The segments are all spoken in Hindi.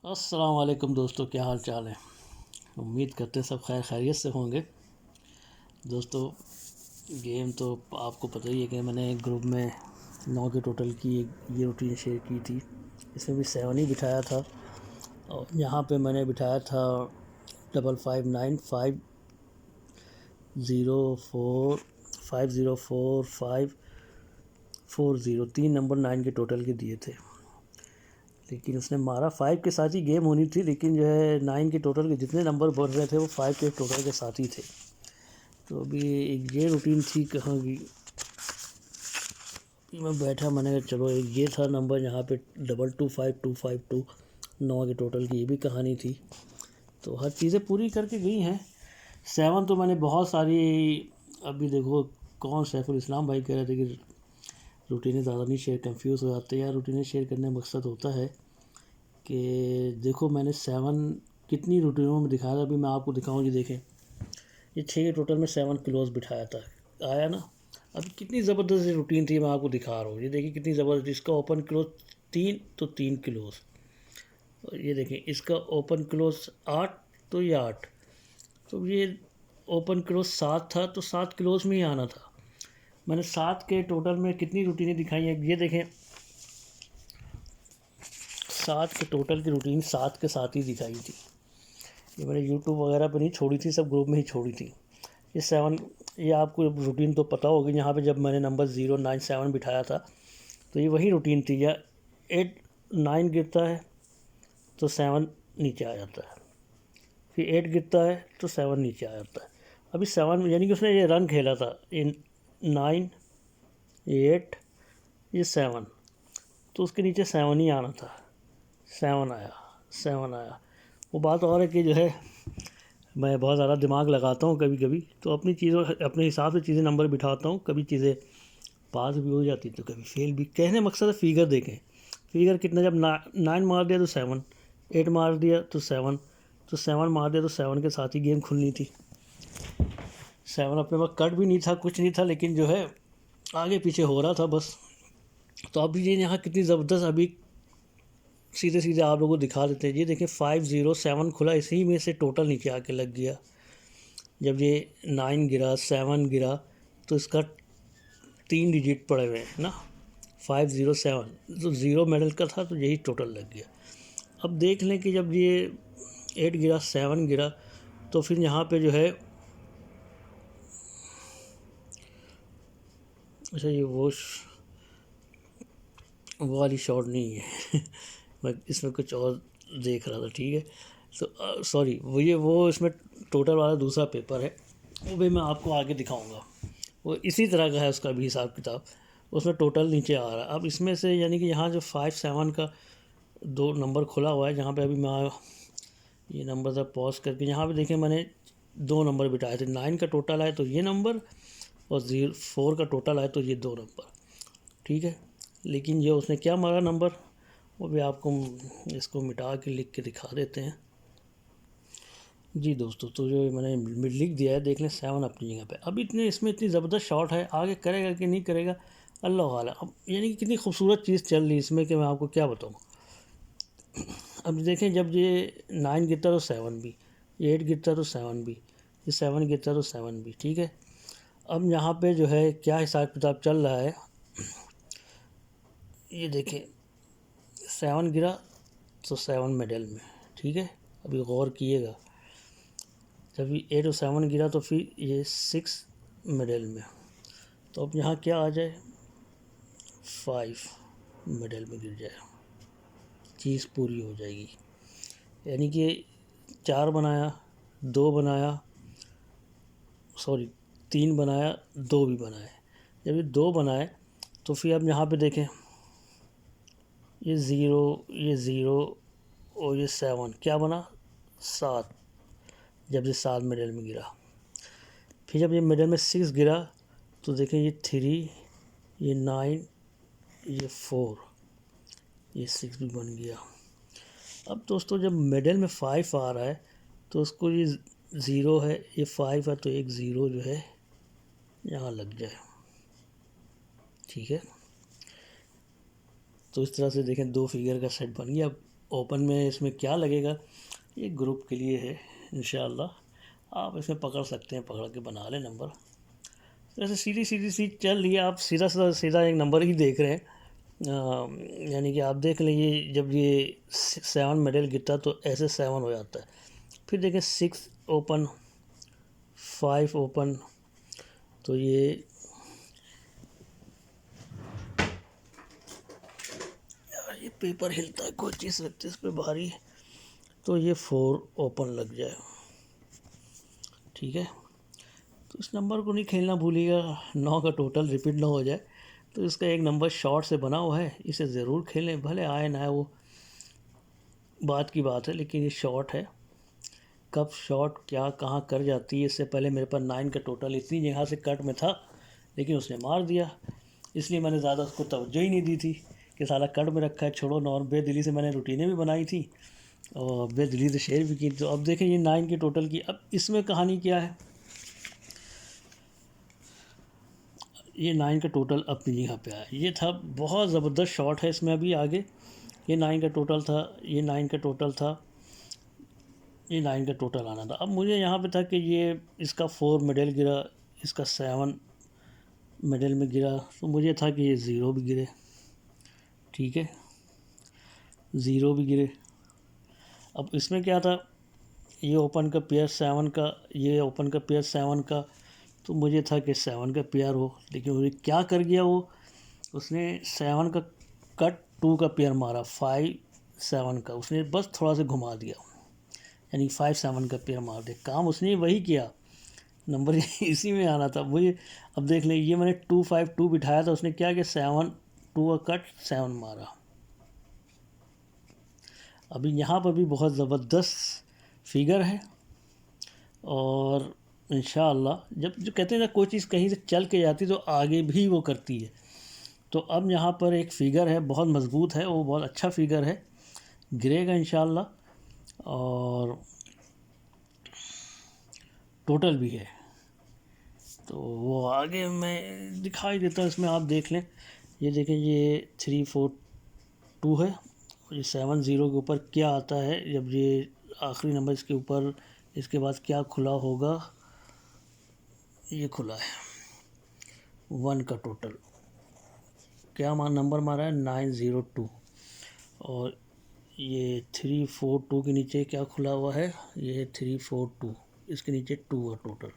अस्सलाम वालेकुम दोस्तों, क्या हाल चाल है। उम्मीद करते हैं सब खैर खैरियत से होंगे। दोस्तों, गेम तो आपको पता ही है कि मैंने एक ग्रुप में 9 के टोटल की ये रूटीन शेयर की थी। इसमें भी 7 ही बिठाया था और यहाँ पे मैंने बिठाया था 5595504540 3 नंबर 9 के टोटल के दिए थे। लेकिन उसने मारा 5 के साथ ही गेम होनी थी, लेकिन जो है 9 के टोटल के जितने नंबर बढ़ रहे थे वो 5 के टोटल के साथ ही थे। तो अभी एक ये रूटीन थी कहाँ की, मैं बैठा, मैंने कहा चलो एक ये था नंबर यहाँ पे 225252 9 के टोटल की ये भी कहानी थी। तो हर चीज़ें पूरी करके गई हैं। 7 तो मैंने बहुत सारी, अभी देखो कौन सैफुल इस्लाम भाई कह रहे थे कि रूटीनें ज़्यादा नहीं शेयर, कंफ्यूज हो जाते हैं यार। रूटीनें शेयर करने का मकसद होता है कि देखो मैंने 7 कितनी रूटीनों में दिखाया था। अभी मैं आपको दिखाऊँ, ये देखें, ये 6 के टोटल में 7 क्लोज बिठाया था, आया ना। अब कितनी ज़बरदस्त रूटीन थी, मैं आपको दिखा रहा हूँ। ये देखिए कितनी ज़बरदस्त, इसका ओपन क्लोज 3 तो 3 क्लोज, और ये देखें इसका ओपन क्लोज 8 तो ये 8, तो ये ओपन क्लोज 7 था तो 7 क्लोज में ही आना था। मैंने 7 के टोटल में कितनी रूटीनें दिखाई हैं, ये देखें 7 के टोटल की रूटीन 7 के साथ ही दिखाई थी। ये मैंने यूट्यूब वगैरह पर नहीं छोड़ी थी, सब ग्रुप में ही छोड़ी थी। ये 7, ये आपको रूटीन तो पता होगी। यहाँ पे जब मैंने नंबर 097 बिठाया था तो ये वही रूटीन थी। या 8 9 गिरता है तो 7 नीचे आ जाता है, फिर 8 गिरता है तो 7 नीचे आ जाता है। अभी 7 यानी कि उसने ये रन खेला था, इन 9 8 ये 7, तो उसके नीचे 7 ही आना था। 7 आया, 7 आया। वो बात और है कि जो है मैं बहुत ज़्यादा दिमाग लगाता हूँ कभी कभी, तो अपनी चीज़ों अपने हिसाब से चीज़ें नंबर बिठाता हूँ। कभी चीज़ें पास भी हो जाती तो कभी फेल भी। कहने मकसद है फिगर देखें, फिगर कितना, जब 9 मार दिया तो 7, 8 मार दिया तो 7, तो 7 मार दिया तो 7 के साथ ही गेम खुलनी थी। 7 अपने पास कट भी नहीं था, कुछ नहीं था, लेकिन जो है आगे पीछे हो रहा था बस। तो अभी ये यहाँ कितनी ज़बरदस्त, अभी सीधे सीधे आप लोगों को दिखा देते हैं। ये देखें 507 खुला, इसी में से टोटल नीचे आके लग गया। जब ये 9 गिरा 7 गिरा तो इसका 3 डिजिट पड़े हुए हैं ना, 507, तो 0 मेडल का था तो यही टोटल लग गया। अब देख लें कि जब ये 8 गिरा 7 गिरा तो फिर यहाँ पे जो है, अच्छा ये वो वाली शॉट नहीं है मैं इसमें कुछ और देख रहा था, ठीक है। तो सॉरी, वो इसमें टोटल वाला दूसरा पेपर है, वो भी मैं आपको आगे दिखाऊंगा। वो इसी तरह का है, उसका भी हिसाब किताब, उसमें टोटल नीचे आ रहा है। अब इसमें से यानी कि यहाँ जो 5 7 का 2 नंबर खुला हुआ है, जहाँ पे अभी मैं ये नंबर था पॉज करके, यहाँ पे देखें मैंने 2 नंबर बिठाए थे। 9 का टोटल आए तो ये नंबर, और 4 का टोटल आए तो ये 2 नंबर, ठीक है। लेकिन ये उसने क्या मारा नंबर, वो भी आपको इसको मिटा के लिख के दिखा देते हैं। जी दोस्तों, तो जो मैंने लिख दिया है देख लें, 7 अपनी जगह पे। अब इसमें इतनी ज़बरदस्त शॉट है, आगे करेगा कि नहीं करेगा अल्लाह वाला। अब यानी कि कितनी खूबसूरत चीज़ चल रही है इसमें कि मैं आपको क्या बताऊँ। अब देखें जब ये 9 गिरता तो 7 भी, ये 8 गिरता तो 7 भी, ये 7 गिरता तो 7 भी, ठीक है। अब यहाँ पे जो है क्या हिसाब किताब चल रहा है, ये देखें 7 गिरा तो 7 मेडल में, ठीक है। अभी गौर कीजिएगा, जब ये 8 और 7 गिरा तो फिर ये 6 मिडल में, तो अब यहाँ क्या आ जाए, 5 मिडल में गिर जाए, चीज़ पूरी हो जाएगी। यानी कि 4 बनाया, 2 बनाया, सॉरी 3 बनाया, 2 भी बनाए। जब ये 2 बनाए तो फिर अब यहाँ पे देखें, ये 0 और ये 7 क्या बना, 7। जब ये 7 मिडल में गिरा, फिर जब ये मिडल में 6 गिरा तो देखें ये 3, ये 9, ये 4, ये 6 भी बन गया। अब दोस्तों जब मिडल में 5 आ रहा है तो उसको, ये 0 है, ये 5 है, तो एक 0 जो है यहाँ लग जाए, ठीक है। तो इस तरह से देखें 2 फिगर का सेट बन गया। अब ओपन में इसमें क्या लगेगा, ये ग्रुप के लिए है। इंशाल्लाह आप इसमें पकड़ सकते हैं, पकड़ के बना लें नंबर। वैसे सीधी सीधी सी चल रही है, आप सीधा सीधा सीधा एक नंबर ही देख रहे हैं। यानी कि आप देख लें, ये जब ये 7 मेडल गिरता तो ऐसे 7 हो जाता है। फिर देखें 6 ओपन, 5 ओपन, तो ये पेपर हिलता है, कोई चीज़ रखते इस पर भारी, तो ये 4 ओपन लग जाए। ठीक है, तो इस नंबर को नहीं खेलना भूलिएगा, 9 का टोटल रिपीट ना हो जाए। तो इसका एक नंबर शॉर्ट से बना हुआ है, इसे ज़रूर खेलें, भले आए ना आए वो बात की बात है, लेकिन ये शॉर्ट है। कब शॉर्ट क्या कहाँ कर जाती है, इससे पहले मेरे पास 9 का टोटल इतनी जगह से कट में था, लेकिन उसने मार दिया, इसलिए मैंने ज़्यादा उसको तवज्जो ही नहीं दी थी कि साला कट में रखा है, छोड़ो। नॉर बेदिली से मैंने रूटीनें भी बनाई थी और बेदिली से शेयर भी की। तो अब देखें ये 9 के टोटल की, अब इसमें कहानी क्या है, ये 9 का टोटल अपनी जगह पे आया। ये था बहुत ज़बरदस्त शॉट है इसमें। अभी आगे ये 9 का टोटल था, ये 9 का टोटल था, ये 9 का टोटल आना था। अब मुझे यहाँ पे था कि ये इसका 4 मेडल गिरा, इसका 7 मेडल में गिरा, तो मुझे था कि ये 0 भी गिरे। ठीक है, 0 भी गिरे। अब इसमें क्या था, ये ओपन का पेयर 7 का, ये ओपन का पेयर 7 का, तो मुझे था कि 7 का पेयर हो, लेकिन मुझे क्या कर गया वो, उसने 7 का कट 2 का पेयर मारा, 5 7 का, उसने बस थोड़ा सा घुमा दिया, यानी 5 7 का पेयर मार दिया। काम उसने वही किया, नंबर इसी में आना था मुझे। अब देख लें, ये मैंने 2 5 2 बिठाया था, उसने क्या किया, 7 2 का कट 7 मारा। अभी यहाँ पर भी बहुत ज़बरदस्त फिगर है, और इंशाअल्लाह जब जो कहते हैं ना कोई चीज़ कहीं से चल के जाती तो आगे भी वो करती है। तो अब यहाँ पर एक फ़िगर है, बहुत मज़बूत है, वो बहुत अच्छा फ़िगर है, गिरेगा इंशाअल्लाह, और टोटल भी है। तो वो आगे मैं दिखाई देता हूँ, इसमें आप देख लें। ये देखें, ये 3 4 2 है, ये 7 0 के ऊपर क्या आता है, जब ये आखिरी नंबर इसके ऊपर, इसके बाद क्या खुला होगा, ये खुला है 1 का टोटल, क्या नंबर मारा है 902, और ये 342 के नीचे क्या खुला हुआ है, ये 342, इसके नीचे 2 है टोटल।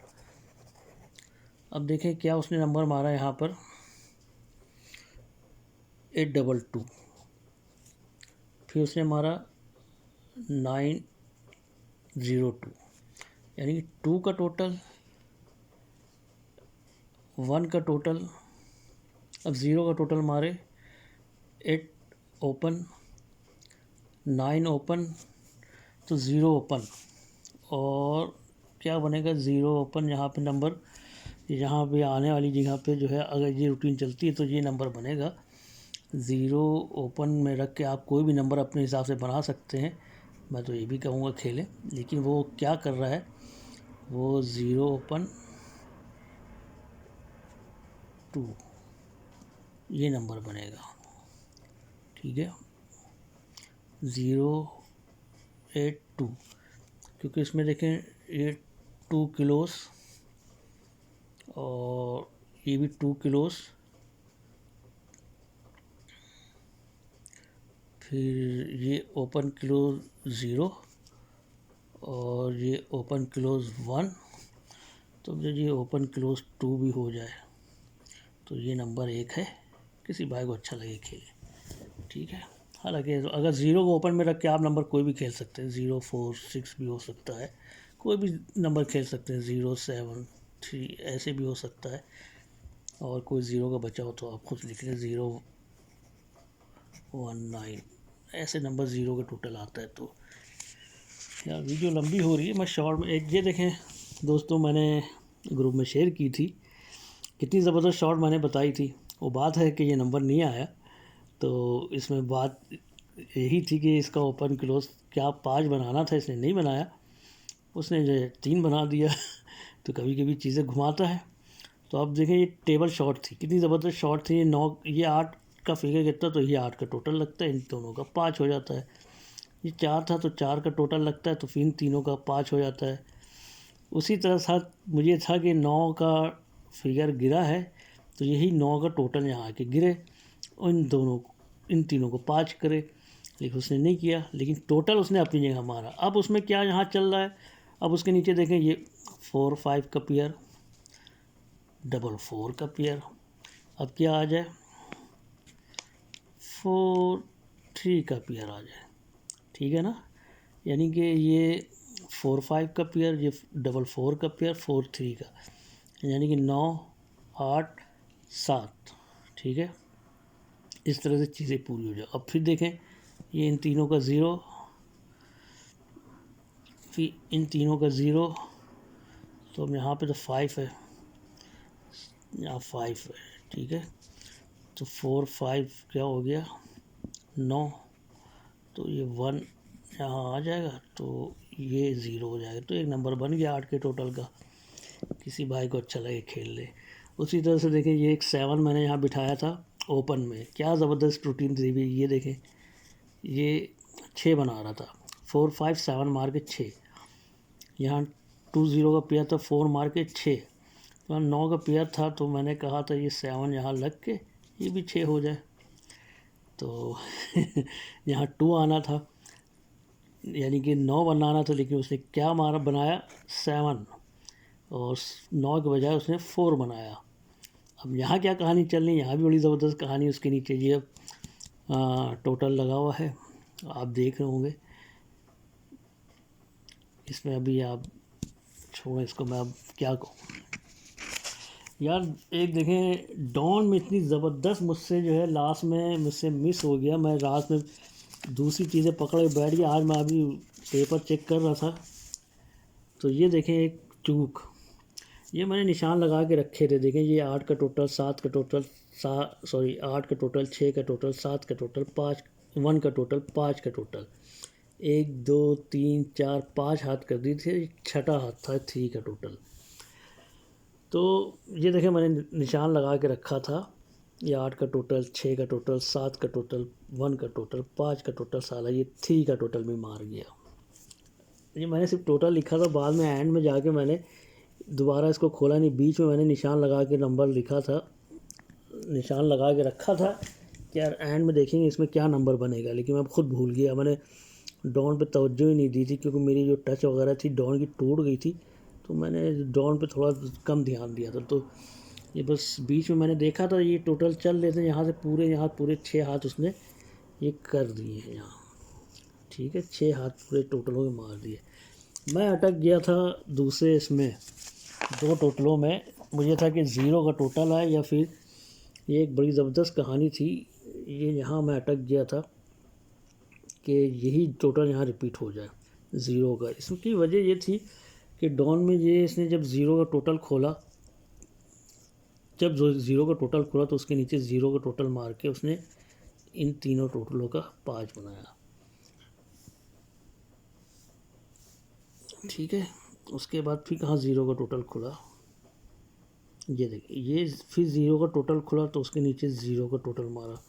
अब देखें क्या उसने नंबर मारा है यहाँ पर 822, फिर उसने मारा 902, यानी 2 का टोटल, 1 का टोटल, अब 0 का टोटल मारे, 8 ओपन, 9 ओपन, तो 0 ओपन, और क्या बनेगा 0 ओपन, यहाँ पे नंबर, यहाँ पे आने वाली जगह पे जो है, अगर ये रूटीन चलती है तो ये नंबर बनेगा। 0 ओपन में रख के आप कोई भी नंबर अपने हिसाब से बना सकते हैं, मैं तो ये भी कहूँगा खेलें, लेकिन वो क्या कर रहा है, वो 0 ओपन 2 ये नंबर बनेगा। ठीक है, 082, क्योंकि इसमें देखें ये 2 किलोस, और ये भी 2 किलोस, फिर ये ओपन क्लोज 0, और ये ओपन क्लोज 1, तो जब ये ओपन क्लोज 2 भी हो जाए तो ये नंबर 1 है, किसी भाई को अच्छा लगे खेले। ठीक है, हालांकि अगर 0 को ओपन में रख के आप नंबर कोई भी खेल सकते हैं, 0 4 6 भी हो सकता है, कोई भी नंबर खेल सकते हैं, 0 7 3 ऐसे भी हो सकता है, और कोई 0 का बचा हो तो आप खुद लिख लें, 0 1 9 ऐसे नंबर 0 का टोटल आता है। तो यार वीडियो लंबी हो रही है, मैं शॉर्ट में एक ये देखें दोस्तों, मैंने ग्रुप में शेयर की थी, कितनी ज़बरदस्त शॉर्ट मैंने बताई थी। वो बात है कि ये नंबर नहीं आया, तो इसमें बात यही थी कि इसका ओपन क्लोज क्या 5 बनाना था, इसने नहीं बनाया, उसने जो 3 बना दिया तो कभी कभी चीज़ें घुमाता है। तो अब देखें ये टेबल शॉट थी, कितनी ज़बरदस्त शॉट थी, ये 9 ये 8 का फिगर कितना, तो ये 8 का टोटल लगता है, इन दोनों का 5 हो जाता है। ये 4 था तो 4 का टोटल लगता है, तो फिर इन तीनों का 5 हो जाता है। उसी तरह साथ मुझे था कि 9 का फिगर गिरा है, तो यही 9 का टोटल यहाँ आके गिरे और इन तीनों को 5 करे, लेकिन उसने नहीं किया, लेकिन टोटल उसने अपनी जगह मारा। अब उसमें क्या यहाँ चल रहा है, अब उसके नीचे देखें, ये 4 5 का पेयर, डबल 4 का पेयर, अब क्या आ जाए, 4 3 का पेयर आ जाए, ठीक है ना। यानी कि ये 4 5 का पेयर, ये डबल 4 का पेयर, 4 3 का, यानी कि 9 8 7, ठीक है। इस तरह से चीज़ें पूरी हो जाए। अब फिर देखें, ये इन तीनों का ज़ीरो, फिर इन तीनों का ज़ीरो, तो अब यहाँ पे तो 5 है, यहाँ 5 है, ठीक है। तो 4 5 क्या हो गया, 9, तो ये 1 यहाँ आ जाएगा, तो ये 0 हो जाएगा, तो एक नंबर बन गया 8 के टोटल का। किसी भाई को अच्छा लगे खेल ले। उसी तरह से देखें, ये एक 7 मैंने यहाँ बिठाया था ओपन में, क्या ज़बरदस्त रूटीन थी भी। ये देखें, ये 6 बना रहा था, 4 5 7 मार के 6, यहाँ 2 0 का पेयर था, 4 मार के 6, तो 9 का पेयर था, तो मैंने कहा था ये 7 यहाँ लग के ये भी 6 हो जाए, तो यहाँ 2 आना था, यानी कि 9 बनाना था, लेकिन उसने क्या मारा बनाया 7, और 9 के बजाय उसने 4 बनाया। अब यहाँ क्या कहानी चल रही है, यहाँ भी बड़ी ज़बरदस्त कहानी उसके नीचे। ये अब टोटल लगा हुआ है, आप देख रहे होंगे इसमें। अभी आप छोड़ें इसको, मैं अब क्या कहूँ यार। एक देखें, डॉन में इतनी ज़बरदस्त मुझसे जो है लास्ट में मुझसे मिस हो गया। मैं रात में दूसरी चीज़ें पकड़ के बैठ गया। आज मैं अभी पेपर चेक कर रहा था, तो ये देखें एक चूक, ये मैंने निशान लगा के रखे थे। देखें, ये 8 का टोटल, 7 का टोटल, 8 का टोटल, 6 का टोटल, 7 का टोटल, 5 1 का टोटल, 5 का टोटल, 1 2 3 4 5 हाथ कर दी थी, छठा हाथ था 3 का टोटल। तो ये देखें, मैंने निशान लगा के रखा था। ये 8 का टोटल, 6 का टोटल, 7 का टोटल, 1 का टोटल, 5 का टोटल, साला ये 3 का टोटल भी मार गया। ये मैंने सिर्फ टोटल लिखा था, बाद में एंड में जाके मैंने दोबारा इसको खोला नहीं, बीच में मैंने निशान लगा के नंबर लिखा था, निशान लगा के रखा था कि यार एंड में देखेंगे इसमें क्या नंबर बनेगा, लेकिन मैं खुद भूल गया। मैंने डॉन पे तवज्जो ही नहीं दी थी, क्योंकि मेरी जो टच वगैरह थी डॉन की टूट गई थी, तो मैंने डॉन पे थोड़ा कम ध्यान दिया था। तो ये बस बीच में मैंने देखा था, ये टोटल चल रहे थे यहाँ से पूरे, यहाँ पूरे 6 हाथ उसने ये कर दिए हैं यहाँ, ठीक है, 6 हाथ पूरे टोटलों में मार दिए। मैं अटक गया था दूसरे इसमें, 2 टोटलों में। मुझे था कि 0 का टोटल आए, या फिर ये एक बड़ी ज़बरदस्त कहानी थी। ये यहाँ मैं अटक गया था कि यही टोटल यहाँ रिपीट हो जाए 0 का। इसकी वजह ये थी कि डॉन में ये इसने जब 0 का टोटल खोला, जब 0 का टोटल खोला, तो उसके नीचे 0 का टोटल मार के उसने इन तीनों टोटलों का 5 बनाया, ठीक है। उसके बाद फिर कहाँ 0 का टोटल खुला, ये देखिए, ये फिर 0 का टोटल खुला, तो उसके नीचे 0 का टोटल मारा।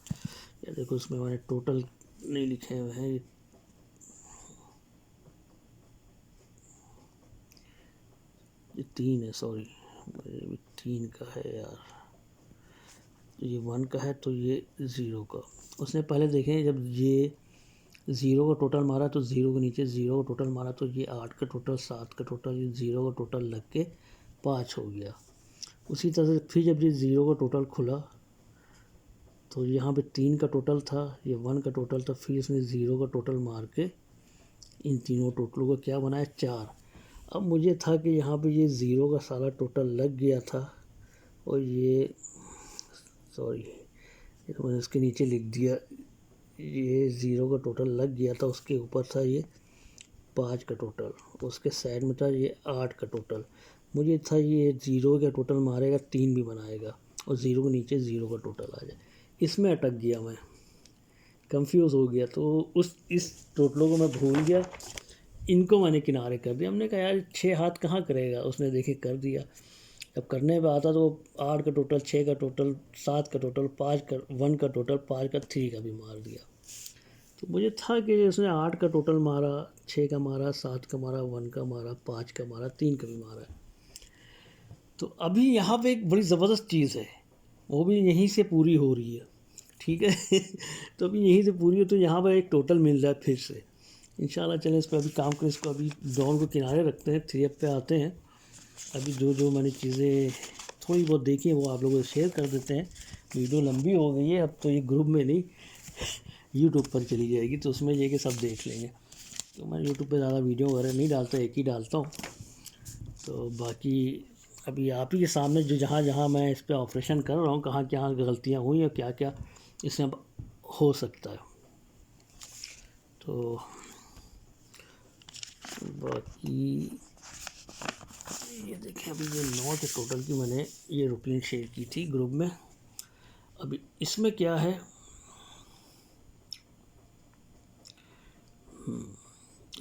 ये देखो, उसमें मैंने टोटल नहीं लिखे हुए हैं, ये 3 है, सॉरी, 3 का है यार, ये 1 का है, तो ये 0 का। उसने पहले देखें, जब ये 0 का टोटल मारा, तो 0 के नीचे 0 का टोटल मारा, तो ये 8 का टोटल, 7 का टोटल, ये 0 का टोटल लग के 5 हो गया। उसी तरह से फिर जब ये 0 का टोटल खुला, तो यहाँ पे 3 का टोटल था, ये 1 का टोटल था, फिर इसने 0 का टोटल मार के इन तीनों टोटलों का क्या बनाया 4। अब मुझे था कि यहाँ पे ये 0 का सारा टोटल लग गया था, और ये सॉरी, ये तो मैंने इसके नीचे लिख दिया, ये 0 का टोटल लग गया था, उसके ऊपर था ये 5 का टोटल, उसके साइड में था ये 8 का टोटल। मुझे था ये 0 का टोटल मारेगा 3 भी बनाएगा, और 0 के नीचे 0 का टोटल आ जाए। इसमें अटक गया मैं, कंफ्यूज हो गया, तो इस टोटलों को मैं भूल गया, इनको मैंने किनारे कर दिया। हमने कहा यार 6 हाथ कहाँ करेगा, उसने देखे कर दिया। जब करने पे आता तो 8 का टोटल, 6 का टोटल, 7 का टोटल, 5 का, 1 का टोटल, 5 का, 3 का भी मार दिया। तो मुझे था कि उसने 8 का टोटल मारा, 6 का मारा, 7 का मारा, 1 का मारा, 5 का मारा, 3 का भी मारा। तो अभी यहाँ पे एक बड़ी ज़बरदस्त चीज़ है, वो भी यहीं से पूरी हो रही है, ठीक है। तो अभी यहीं से पूरी हो, तो यहाँ पर एक टोटल मिल रहा है फिर से। इंशाल्लाह चलें इस पर अभी काम करें, इसको अभी डाउन को किनारे रखते हैं, 3F पे आते हैं। अभी जो जो मैंने चीज़ें थोड़ी बहुत देखी हैं वो आप लोगों से शेयर कर देते हैं। वीडियो लंबी हो गई है, अब तो ये ग्रुप में नहीं यूट्यूब पर चली जाएगी, तो उसमें ये कि सब देख लेंगे। तो मैं यूट्यूब पे ज़्यादा वीडियो वगैरह नहीं डालता, एक ही डालता हूँ। तो बाकी अभी आप ही के सामने जो जहाँ जहाँ मैं इस पर ऑपरेशन कर रहा हूँ, कहाँ क्या गलतियाँ हुई और क्या क्या इसमें हो सकता है। तो बाकी ये देखें, अभी ये 9 के टोटल की मैंने ये रूटीन शेयर की थी ग्रुप में। अभी इसमें क्या है,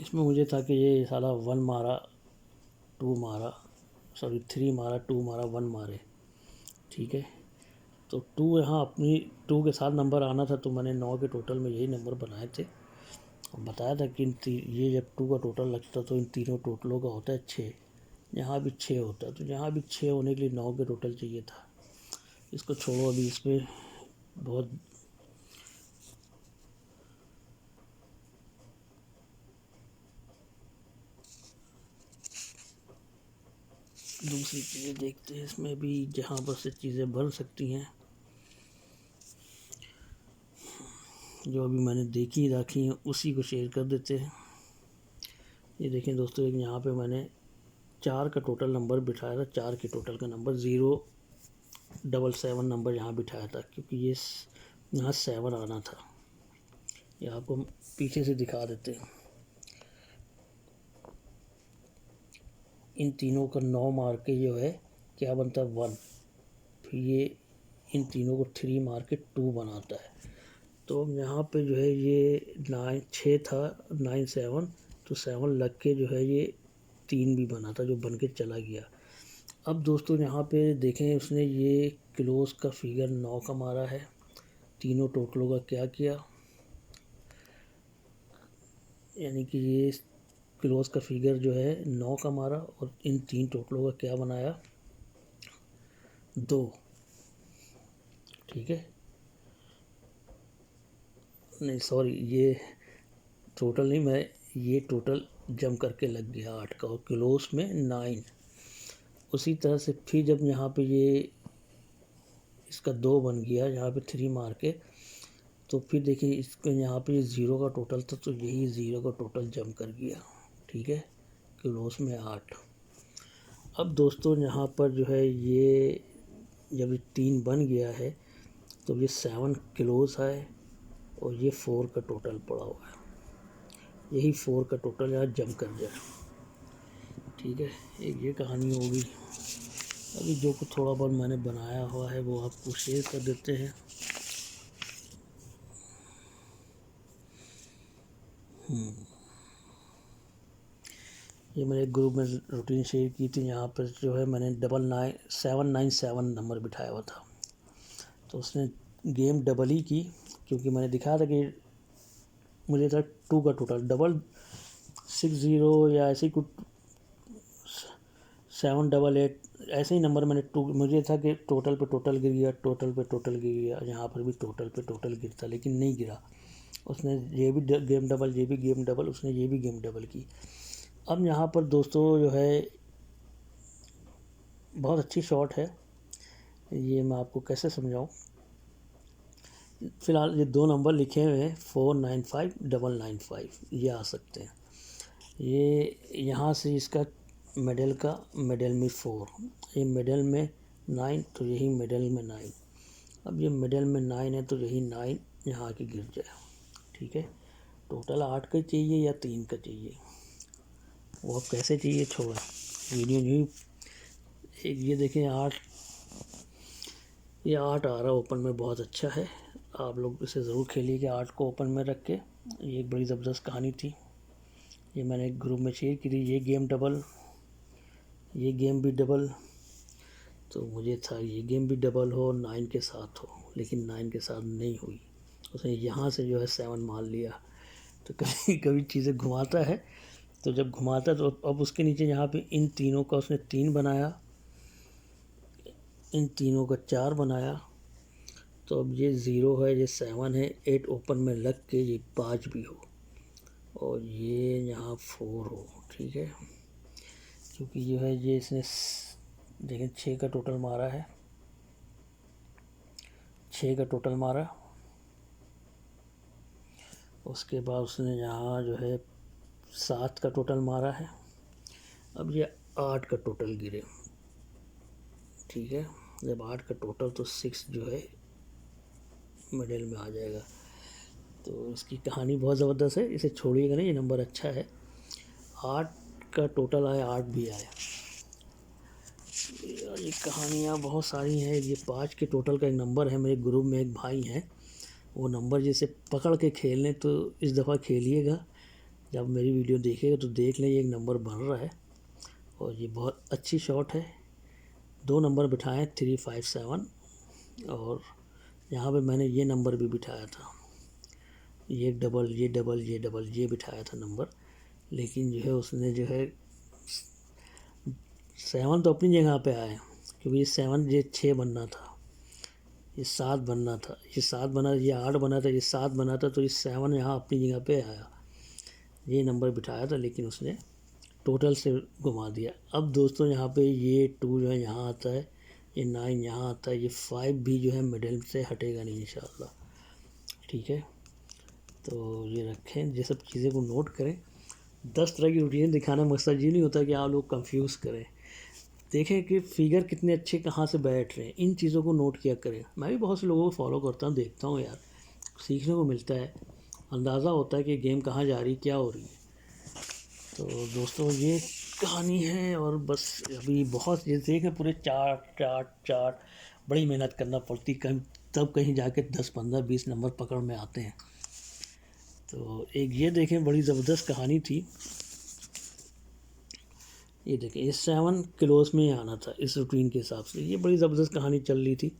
इसमें मुझे था कि ये साला 1 मारा, 2 मारा, सॉरी 3 मारा, 2 मारा, 1 मारे, ठीक है। तो 2 यहाँ अपनी 2 के साथ नंबर आना था, तो मैंने 9 के टोटल में यही नंबर बनाए थे और बताया था कि ये जब 2 का टोटल लगता तो इन तीनों टोटलों का होता है 6, यहाँ भी 6 होता है, तो यहाँ भी 6 होने के लिए 9 के टोटल चाहिए था। इसको छोड़ो, अभी इसमें बहुत दूसरी चीज़ें देखते हैं इसमें भी, जहाँ पर से चीज़ें बन सकती हैं, जो अभी मैंने देखी रखी हैं उसी को शेयर कर देते हैं। ये देखें दोस्तों, एक यहाँ पे मैंने 4 का टोटल नंबर बिठाया था, 4 के टोटल का नंबर 077 नंबर यहाँ बिठाया था, क्योंकि ये यहाँ 7 आना था। ये आपको पीछे से दिखा देते हैं। इन तीनों का 9 मार के जो है क्या बनता है 1, फिर ये इन तीनों को 3 मार के 2 बनाता है। तो यहाँ पे जो है ये 6 था, 9 7, तो 7 लग के जो है ये 3 भी बना था जो बन के चला गया। अब दोस्तों यहाँ पे देखें, उसने ये क्लोज का फिगर 9 का मारा है, तीनों टोटलों का क्या किया, यानी कि ये क्लोज का फिगर जो है 9 का मारा और इन 3 टोटलों का क्या बनाया 2, ठीक है। नहीं सॉरी, ये टोटल नहीं, मैं ये टोटल जम करके लग गया 8 का और क्लोज में 9। उसी तरह से फिर जब यहाँ पे ये इसका 2 बन गया, यहाँ पे 3 मार के, तो फिर देखिए इसके यहाँ पे 0 का टोटल था, तो यही 0 का टोटल जम कर गया, ठीक है, क्लोज में 8। अब दोस्तों यहाँ पर जो है ये जब ये 3 बन गया है, तो ये 7 क्लोज है और ये 4 का टोटल पड़ा हुआ है, यही 4 का टोटल यहाँ जम कर जाए, ठीक है। एक ये कहानी होगी। अभी जो कुछ थोड़ा बहुत मैंने बनाया हुआ है वो आपको शेयर कर देते हैं। ये मैंने एक ग्रुप में रूटीन शेयर की थी, यहाँ पर जो है मैंने 797 नंबर बिठाया हुआ था, तो उसने गेम डबल ही की, क्योंकि मैंने दिखाया था कि मुझे था 2 का टोटल, 60 या ऐसे ही कुछ 788 ऐसे ही नंबर मैंने 2, मुझे था कि टोटल पे टोटल गिर गया, टोटल पे टोटल गिर गया, यहाँ पर भी टोटल पे टोटल गिरता, लेकिन नहीं गिरा। उसने ये भी गेम डबल, ये भी गेम डबल, उसने ये भी गेम डबल की। अब यहाँ पर दोस्तों जो है बहुत अच्छी शॉट है, ये मैं आपको कैसे समझाऊँ। फ़िलहाल ये 2 नंबर लिखे हुए हैं 495995, ये आ सकते हैं। ये यहाँ से इसका मिडल में 4, ये मिडल में 9, तो यही मिडल में 9। अब ये मिडल में 9 है, तो यही 9 यहाँ आके गिर जाए, ठीक है। टोटल 8 का चाहिए या 3 का चाहिए, वो अब कैसे चाहिए छोड़ें, वीडियो नहीं। एक ये देखें 8, ये 8 आ रहा ओपन में, बहुत अच्छा है, आप लोग इसे ज़रूर खेलिएगा 8 को ओपन में रख के। ये एक बड़ी ज़बरदस्त कहानी थी, ये मैंने एक ग्रुप में शेयर की थी। ये गेम डबल, ये गेम भी डबल, तो मुझे था ये गेम भी डबल हो 9 के साथ हो, लेकिन 9 के साथ नहीं हुई, उसने यहाँ से जो है 7 मार लिया। तो कभी कभी चीज़ें घुमाता है। तो जब घुमाता तो अब उसके नीचे यहाँ पे इन तीनों का उसने 3 बनाया, इन तीनों का 4 बनाया। तो अब ये 0 है, ये 7 है, 8 ओपन में लग के ये 5 भी हो और ये यहाँ 4 हो, ठीक है। क्योंकि ये है, ये इसने देखें 6 का टोटल मारा है, 6 का टोटल मारा। उसके बाद उसने यहाँ जो है 7 का टोटल मारा है। अब ये 8 का टोटल गिरे, ठीक है। जब 8 का टोटल तो 6 जो है मिडिल में आ जाएगा। तो इसकी कहानी बहुत ज़बरदस्त है, इसे छोड़िएगा नहीं, ये नंबर अच्छा है। 8 का टोटल आया, 8 भी आया। ये कहानियाँ बहुत सारी हैं। ये 5 के टोटल का एक नंबर है, मेरे ग्रुप में एक भाई हैं, वो नंबर जैसे पकड़ के खेल लें तो इस दफ़ा खेलिएगा। जब मेरी वीडियो देखेगा तो देख लें, ये एक नंबर बन रहा है और ये बहुत अच्छी शॉट है। 2 नंबर बिठाएँ 3, 5, 7 और यहाँ पे मैंने ये नंबर भी बिठाया था, ये डबल, ये डबल, ये डबल, ये बिठाया था नंबर। लेकिन जो है उसने जो है 7 तो अपनी जगह पे आए, क्योंकि ये 7 ये 6 बनना था, ये 7 बनना था, ये 7 बना, ये 8 बना था, ये 7 बना था, तो ये 7 यहाँ अपनी जगह पे आया, ये नंबर बिठाया था, लेकिन उसने टोटल से घुमा दिया। अब दोस्तों यहाँ पे ये 2 जो है यहाँ आता है, ये 9 यहाँ आता है, ये 5 भी जो है मिडिल से हटेगा नहीं इंशाल्लाह, ठीक है। तो ये रखें, ये सब चीज़ें को नोट करें। 10 तरह की रूटीन दिखाना मकसद ये नहीं होता कि आप लोग कंफ्यूज करें। देखें कि फिगर कितने अच्छे कहाँ से बैठ रहे हैं, इन चीज़ों को नोट किया करें। मैं भी बहुत से लोगों को फॉलो करता हूँ, देखता हूँ यार, सीखने को मिलता है, अंदाज़ा होता है कि गेम कहाँ जा रही, क्या हो रही है। तो दोस्तों ये कहानी है। और बस अभी बहुत ये देखें, पूरे चार्ट बड़ी मेहनत करना पड़ती, कहीं तब कहीं जाके 10, 15, 20 नंबर पकड़ में आते हैं। तो एक ये देखें, बड़ी ज़बरदस्त कहानी थी। ये देखें, ये 7 किलोस में आना था इस रूटीन के हिसाब से। ये बड़ी ज़बरदस्त कहानी चल रही थी।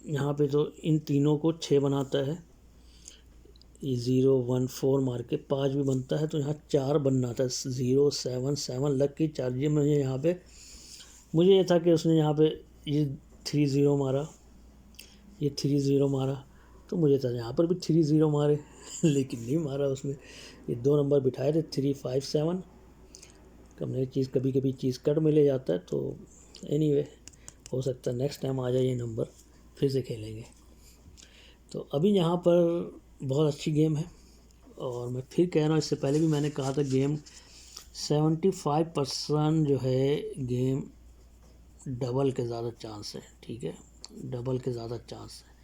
यहाँ पे तो इन तीनों को 6 बनाता है, ये 0, 1, 4 मार के 5 भी बनता है, तो यहाँ 4 बनना था, 0, 7, 7 लग के 4। ये मुझे यहाँ पे मुझे ये था कि उसने यहाँ पे ये 3, 0 मारा, ये 3, 0 मारा, तो मुझे था यहाँ पर भी 3, 0 मारे लेकिन नहीं मारा उसने। ये 2 नंबर बिठाए थे 3, 5, 7। कभी कभी चीज़ कट में ले जाता है, तो एनीवे हो सकता है नेक्स्ट टाइम आ जाए ये नंबर, फिर से खेलेंगे। तो अभी यहाँ पर बहुत अच्छी गेम है, और मैं फिर कह रहा हूँ, इससे पहले भी मैंने कहा था, गेम 75% जो है गेम डबल के ज़्यादा चांस है, ठीक है, डबल के ज़्यादा चांस है।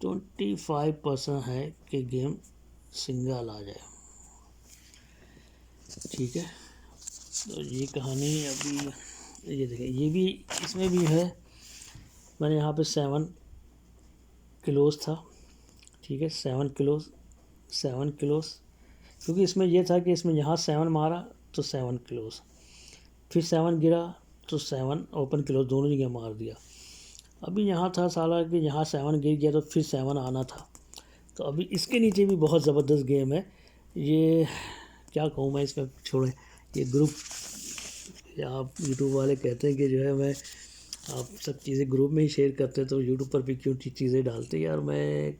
25% है कि गेम सिंगल आ जाए, ठीक है। तो ये कहानी अभी ये देखें, ये भी इसमें भी है। मैंने यहाँ पे 7 किलोस था, ठीक है, 7 किलोस, क्योंकि इसमें यह था कि इसमें यहाँ 7 मारा तो 7 किलोस, फिर 7 गिरा तो 7 ओपन किलोस, दोनों जगह मार दिया। अभी यहाँ था साला कि यहाँ 7 गिर गया तो फिर 7 आना था। तो अभी इसके नीचे भी बहुत ज़बरदस्त गेम है। ये क्या कहूँ मैं, इसमें छोड़ें, ये ग्रुप, आप यूट्यूब वाले कहते हैं कि जो है मैं आप सब चीज़ें ग्रुप में ही शेयर करते हैं, तो यूट्यूब पर भी क्यों चीज़ें डालते। यार मैं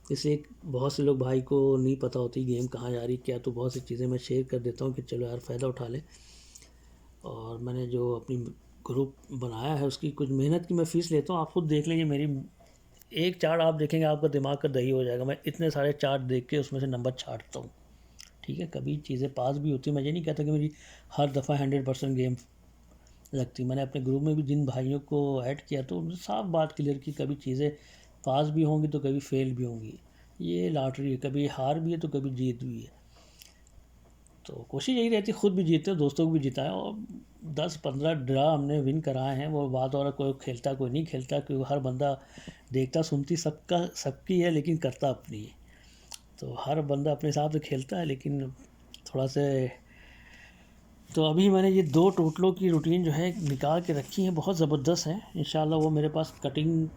जैसे बहुत से लोग भाई को नहीं पता होती गेम कहाँ जा रही क्या, तो बहुत सी चीज़ें मैं शेयर कर देता हूँ कि चलो यार फ़ायदा उठा लें। और मैंने जो अपनी ग्रुप बनाया है उसकी कुछ मेहनत की मैं फ़ीस लेता हूँ। आप खुद देख लीजिए, मेरी एक चार्ट आप देखेंगे आपका दिमाग का दही हो जाएगा। मैं इतने सारे चार्ट देख के उसमें से नंबर छांटता हूँ, ठीक है। कभी चीज़ें पास भी होती, मैं ये नहीं कहता कि मेरी हर दफ़ा 100% गेम लगती। मैंने अपने ग्रुप में भी जिन भाइयों को ऐड किया तो उन्होंने साफ बात क्लियर की, कभी चीज़ें पास भी होंगी तो कभी फेल भी होंगी, ये लॉटरी है, कभी हार भी है तो कभी जीत भी है। तो कोशिश यही रहती है खुद भी जीते, दोस्तों को भी जिताएं। और 10-15 ड्रा हमने विन कराए हैं, वो बात और कोई खेलता कोई नहीं खेलता, क्योंकि हर बंदा देखता सुनती सबकी है, लेकिन करता अपनी है। तो हर बंदा अपने हिसाब से खेलता है, लेकिन थोड़ा से। तो अभी मैंने ये 2 टोटलों की रूटीन जो है निकाल के रखी है, बहुत ज़बरदस्त है। इंशाल्लाह वो मेरे पास कटिंग